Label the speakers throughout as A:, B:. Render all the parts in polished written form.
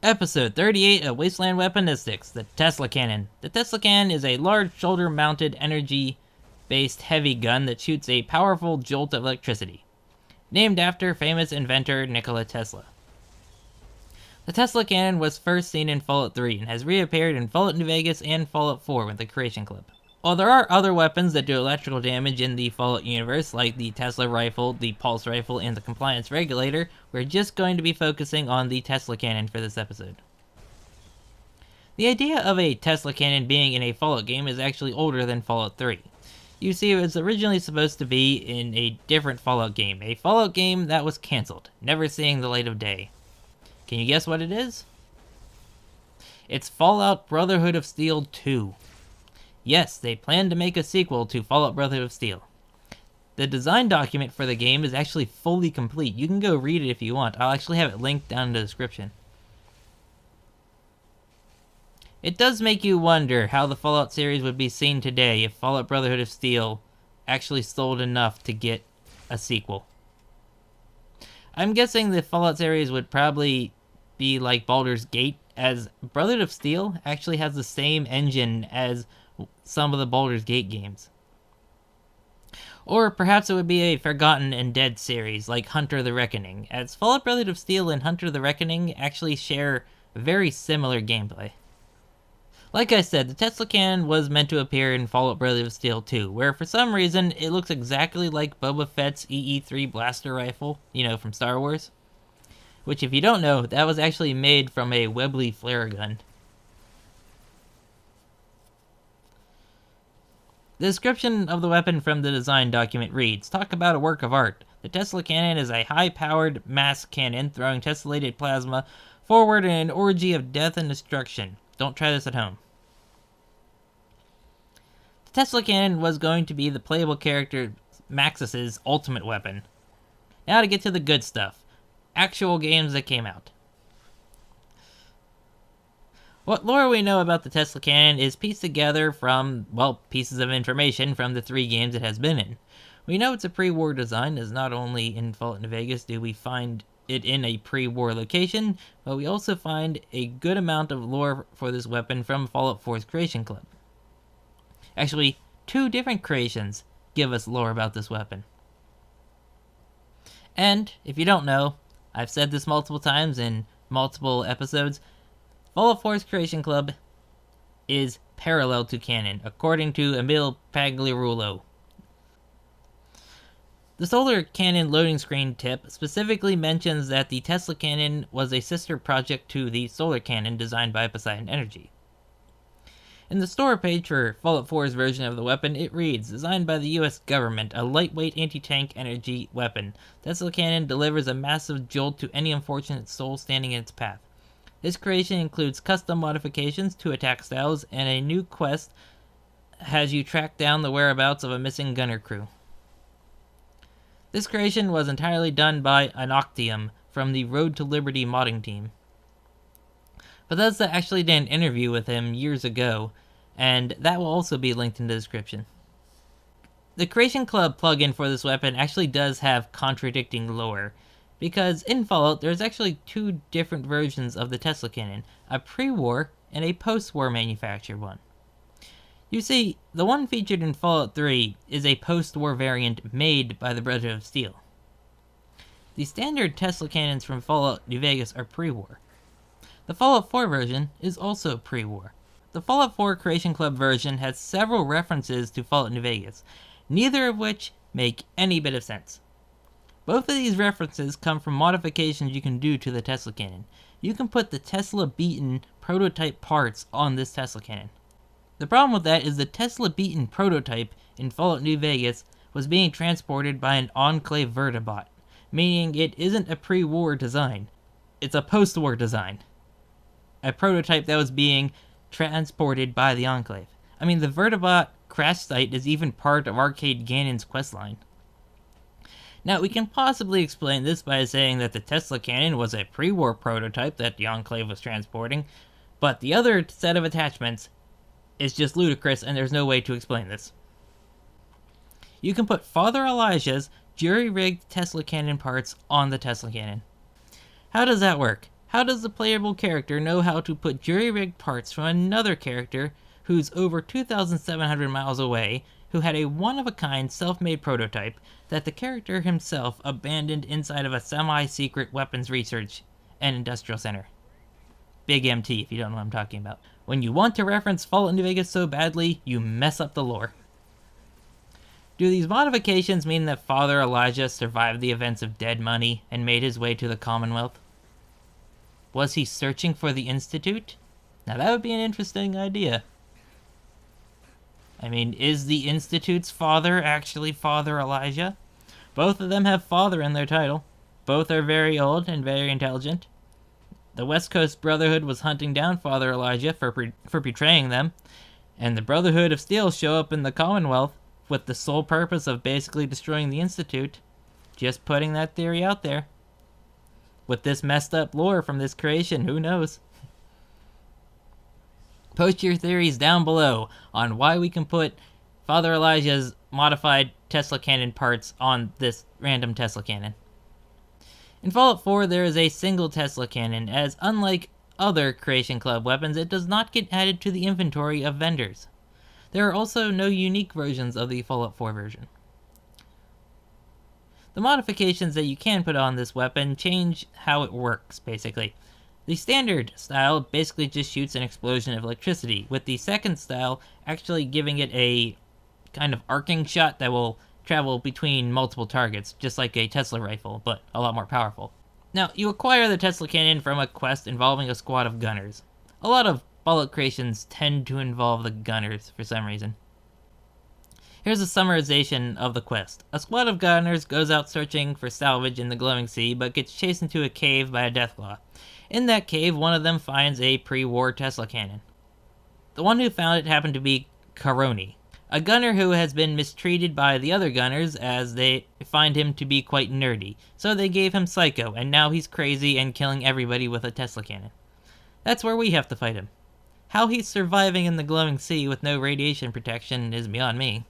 A: Episode 38 of Wasteland Weaponistics, the Tesla Cannon. The Tesla Cannon is a large shoulder-mounted energy-based heavy gun that shoots a powerful jolt of electricity. Named after famous inventor Nikola Tesla. The Tesla Cannon was first seen in Fallout 3 and has reappeared in Fallout New Vegas and Fallout 4 with the Creation Club. While there are other weapons that do electrical damage in the Fallout universe, like the Tesla Rifle, the Pulse Rifle, and the Compliance Regulator, we're just going to be focusing on the Tesla Cannon for this episode. The idea of a Tesla Cannon being in a Fallout game is actually older than Fallout 3. You see, it was originally supposed to be in a different Fallout game, a Fallout game that was cancelled, never seeing the light of day. Can you guess what it is? It's Fallout Brotherhood of Steel 2. Yes, they plan to make a sequel to Fallout Brotherhood of Steel. The design document for the game is actually fully complete. You can go read it if you want. I'll actually have it linked down in the description. It does make you wonder how the Fallout series would be seen today if Fallout Brotherhood of Steel actually sold enough to get a sequel. I'm guessing the Fallout series would probably be like Baldur's Gate, as Brotherhood of Steel actually has the same engine as some of the Baldur's Gate games. Or perhaps it would be a forgotten and dead series like Hunter the Reckoning, as Fallout Brotherhood of Steel and Hunter the Reckoning actually share very similar gameplay. Like I said, the Tesla Cannon was meant to appear in Fallout Brotherhood of Steel 2, where for some reason it looks exactly like Boba Fett's EE-3 blaster rifle, from Star Wars. Which, if you don't know, that was actually made from a Webley flare gun. The description of the weapon from the design document reads, "Talk about a work of art. The Tesla Cannon is a high-powered mass cannon throwing tessellated plasma forward in an orgy of death and destruction. Don't try this at home." The Tesla Cannon was going to be the playable character Maxis's ultimate weapon. Now to get to the good stuff. Actual games that came out. What lore we know about the Tesla Cannon is pieced together from, pieces of information from the 3 games it has been in. We know it's a pre-war design, as not only in Fallout New Vegas do we find it in a pre-war location, but we also find a good amount of lore for this weapon from Fallout 4's Creation Club. Actually, 2 different creations give us lore about this weapon. And, if you don't know, I've said this multiple times in multiple episodes, Fallout 4's Creation Club is parallel to canon, according to Emil Pagliarulo. The Solar Cannon loading screen tip specifically mentions that the Tesla Cannon was a sister project to the Solar Cannon designed by Poseidon Energy. In the store page for Fallout 4's version of the weapon, it reads, "Designed by the US government, a lightweight anti-tank energy weapon. Tesla Cannon delivers a massive jolt to any unfortunate soul standing in its path. This creation includes custom modifications to attack styles, and a new quest has you track down the whereabouts of a missing gunner crew." This creation was entirely done by Unoctium from the Road to Liberty modding team. Bethesda actually did an interview with him years ago, and that will also be linked in the description. The Creation Club plugin for this weapon actually does have contradicting lore, because in Fallout there's actually 2 different versions of the Tesla Cannon, a pre-war and a post-war manufactured one. You see, the one featured in Fallout 3 is a post-war variant made by the Brotherhood of Steel. The standard Tesla Cannons from Fallout New Vegas are pre-war. The Fallout 4 version is also pre-war. The Fallout 4 Creation Club version has several references to Fallout New Vegas, neither of which make any bit of sense. Both of these references come from modifications you can do to the Tesla Cannon. You can put the Tesla beaton prototype parts on this Tesla Cannon. The problem with that is the Tesla beaton prototype in Fallout New Vegas was being transported by an Enclave Vertibot, meaning it isn't a pre-war design, it's a post-war design. A prototype that was being transported by the Enclave. I mean, the Vertibot crash site is even part of Arcade Ganon's questline. Now, we can possibly explain this by saying that the Tesla Cannon was a pre-war prototype that the Enclave was transporting, but the other set of attachments is just ludicrous and there's no way to explain this. You can put Father Elijah's jury-rigged Tesla Cannon parts on the Tesla Cannon. How does that work? How does the playable character know how to put jury-rigged parts from another character who's over 2,700 miles away, who had a one-of-a-kind self-made prototype that the character himself abandoned inside of a semi-secret weapons research and industrial center? Big MT, if you don't know what I'm talking about. When you want to reference Fallout New Vegas so badly, you mess up the lore. Do these modifications mean that Father Elijah survived the events of Dead Money and made his way to the Commonwealth? Was he searching for the Institute? Now that would be an interesting idea. I mean, is the Institute's father actually Father Elijah? Both of them have father in their title. Both are very old and very intelligent. The West Coast Brotherhood was hunting down Father Elijah for betraying them, and the Brotherhood of Steel show up in the Commonwealth with the sole purpose of basically destroying the Institute. Just putting that theory out there. With this messed up lore from this creation, who knows? Post your theories down below on why we can put Father Elijah's modified Tesla cannon parts on this random Tesla cannon. In Fallout 4, there is a single Tesla cannon, as unlike other Creation Club weapons, it does not get added to the inventory of vendors. There are also no unique versions of the Fallout 4 version. The modifications that you can put on this weapon change how it works, basically. The standard style basically just shoots an explosion of electricity, with the second style actually giving it a kind of arcing shot that will travel between multiple targets, just like a Tesla rifle, but a lot more powerful. Now, you acquire the Tesla cannon from a quest involving a squad of gunners. A lot of Fallout creations tend to involve the gunners for some reason. Here's a summarization of the quest. A squad of gunners goes out searching for salvage in the glowing sea, but gets chased into a cave by a deathclaw. In that cave, one of them finds a pre-war Tesla cannon. The one who found it happened to be Caroni, a gunner who has been mistreated by the other gunners as they find him to be quite nerdy, so they gave him Psycho, and now he's crazy and killing everybody with a Tesla cannon. That's where we have to fight him. How he's surviving in the glowing sea with no radiation protection is beyond me.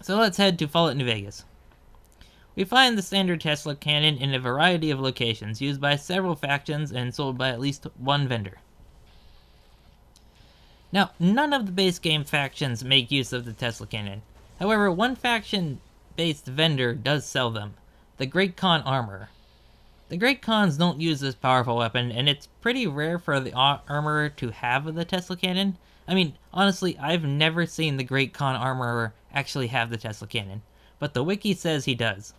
A: So let's head to Fallout New Vegas. We find the standard Tesla cannon in a variety of locations, used by several factions and sold by at least one vendor. Now, none of the base game factions make use of the Tesla cannon. However, one faction-based vendor does sell them, the Great Khan Armorer. The Great Khans don't use this powerful weapon, and it's pretty rare for the Armorer to have the Tesla cannon. I mean, honestly, I've never seen the Great Khan Armorer actually have the Tesla cannon, but the wiki says he does.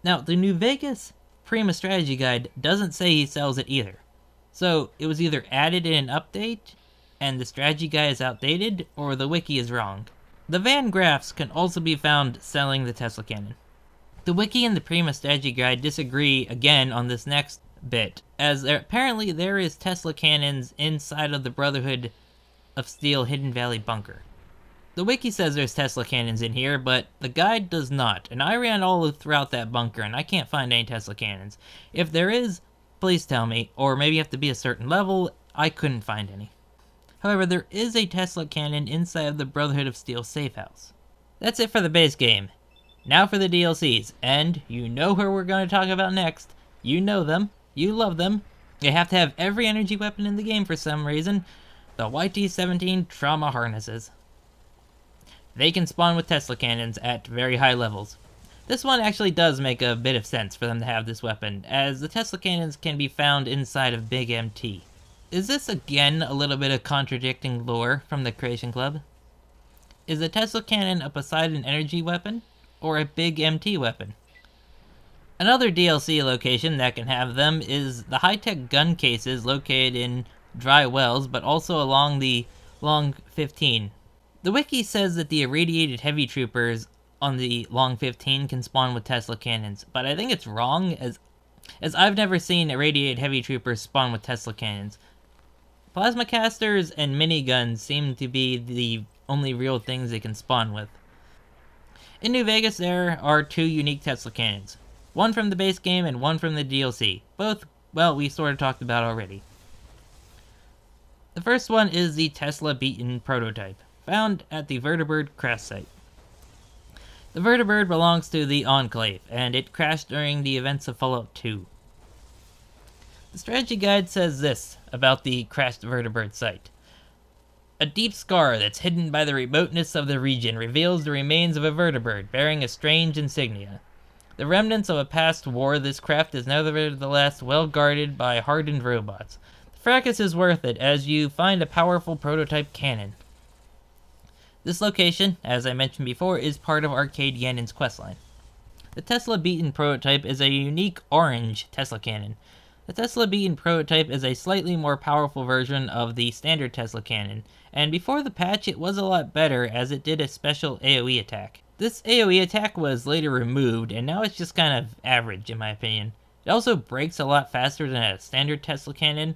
A: Now, the New Vegas Prima Strategy Guide doesn't say he sells it either. So, it was either added in an update, and the strategy guide is outdated, or the wiki is wrong. The Van Graffs can also be found selling the Tesla cannon. The wiki and the Prima Strategy Guide disagree again on this next bit, as apparently there is Tesla cannons inside of the Brotherhood of Steel Hidden Valley bunker. The wiki says there's Tesla cannons in here, but the guide does not, and I ran all throughout that bunker and I can't find any Tesla cannons. If there is, please tell me, or maybe you have to be a certain level. I couldn't find any. However, there is a Tesla cannon inside of the Brotherhood of Steel safe house. That's it for the base game. Now for the DLCs, and you know who we're going to talk about next. You know them, you love them. You have to have every energy weapon in the game for some reason. The YT-17 trauma harnesses. They can spawn with Tesla cannons at very high levels. This one actually does make a bit of sense for them to have this weapon, as the Tesla cannons can be found inside of Big MT. Is this again a little bit of contradicting lore from the Creation Club? Is the Tesla cannon a Poseidon energy weapon, or a Big MT weapon? Another DLC location that can have them is the high-tech gun cases located in dry wells, but also along the Long 15. The wiki says that the irradiated heavy troopers on the Long 15 can spawn with Tesla cannons, but I think it's wrong, as I've never seen irradiated heavy troopers spawn with Tesla cannons. Plasma casters and miniguns seem to be the only real things they can spawn with. In New Vegas, there are two unique Tesla cannons. One from the base game and one from the DLC. Both, well, we sort of talked about already. The first one is the Tesla beaton prototype, found at the Vertibird crash site. The Vertibird belongs to the Enclave, and it crashed during the events of Fallout 2. The strategy guide says this about the crashed vertibird site. A deep scar that's hidden by the remoteness of the region reveals the remains of a vertibird bearing a strange insignia. The remnants of a past war, this craft is nevertheless well guarded by hardened robots. The fracas is worth it as you find a powerful prototype cannon. This location, as I mentioned before, is part of Arcade Yannen's questline. The Tesla Beaton prototype is a unique orange Tesla cannon. The Tesla Beaton prototype is a slightly more powerful version of the standard Tesla cannon, and before the patch it was a lot better as it did a special AoE attack. This AoE attack was later removed, and now it's just kind of average in my opinion. It also breaks a lot faster than a standard Tesla cannon,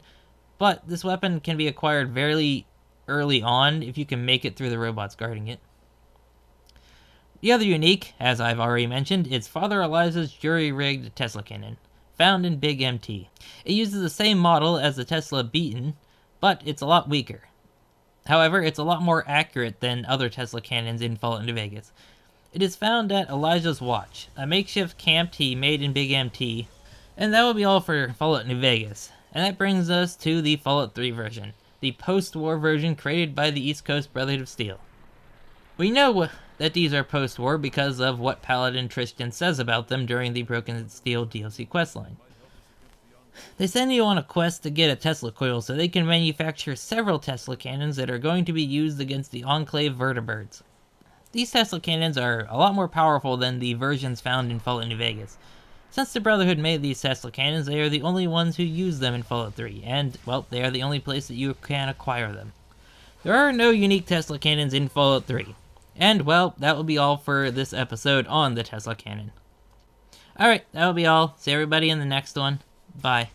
A: but this weapon can be acquired very early on if you can make it through the robots guarding it. The other unique, as I've already mentioned, is Father Eliza's jury-rigged Tesla cannon, found in Big MT. It uses the same model as the Tesla Beaton, but it's a lot weaker. However, it's a lot more accurate than other Tesla cannons in Fallout New Vegas. It is found at Elijah's Watch, a makeshift camp he made in Big MT, and that will be all for Fallout New Vegas. And that brings us to the Fallout 3 version, the post-war version created by the East Coast Brotherhood of Steel. We know that these are post-war because of what Paladin Tristan says about them during the Broken Steel DLC questline. They send you on a quest to get a Tesla coil so they can manufacture several Tesla cannons that are going to be used against the Enclave vertibirds. These Tesla cannons are a lot more powerful than the versions found in Fallout New Vegas. Since the Brotherhood made these Tesla cannons, they are the only ones who use them in Fallout 3, and, well, they are the only place that you can acquire them. There are no unique Tesla cannons in Fallout 3. And, well, that will be all for this episode on the Tesla cannon. Alright, that will be all. See everybody in the next one. Bye.